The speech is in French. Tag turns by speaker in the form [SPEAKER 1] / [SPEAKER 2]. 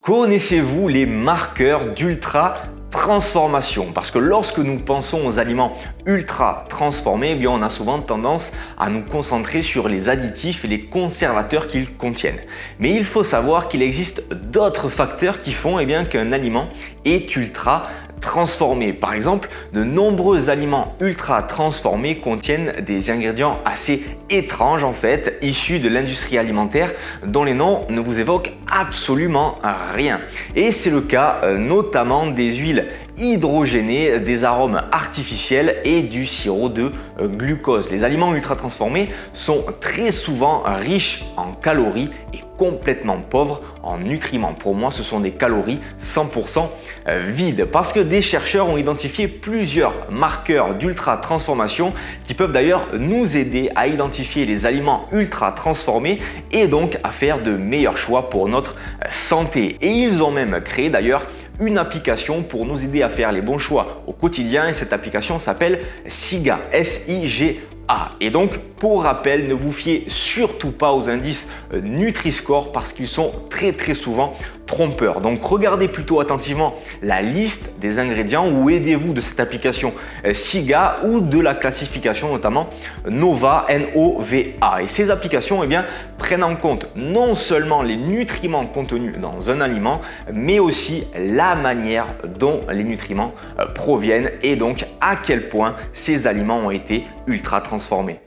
[SPEAKER 1] Connaissez-vous les marqueurs d'ultra transformation? Parce que lorsque nous pensons aux aliments ultra transformés, eh bien on a souvent tendance à nous concentrer sur les additifs et les conservateurs qu'ils contiennent. Mais il faut savoir qu'il existe d'autres facteurs qui font qu'un aliment est ultra transformé. Par exemple, de nombreux aliments ultra transformés contiennent des ingrédients assez étranges issus de l'industrie alimentaire dont les noms ne vous évoquent absolument rien. Et c'est le cas notamment des huiles hydrogénées, des arômes artificiels et du sirop de glucose. Les aliments ultra transformés sont très souvent riches en calories et complètement pauvres en nutriments. Pour moi, ce sont des calories 100% vides parce que des chercheurs ont identifié plusieurs marqueurs d'ultra transformation qui peuvent d'ailleurs nous aider à identifier les aliments ultra transformés et donc à faire de meilleurs choix pour notre santé. Et ils ont même créé d'ailleurs une application pour nous aider à faire les bons choix au quotidien et cette application s'appelle SIGA, S-I-G-A. Et donc, pour rappel, ne vous fiez surtout pas aux indices Nutri-Score parce qu'ils sont très souvent trompeurs. Donc, regardez plutôt attentivement la liste des ingrédients ou aidez-vous de cette application SIGA ou de la classification notamment NOVA, N-O-V-A. Et ces applications prennent en compte non seulement les nutriments contenus dans un aliment, mais aussi la manière dont les nutriments proviennent et donc à quel point ces aliments ont été ultra transformés.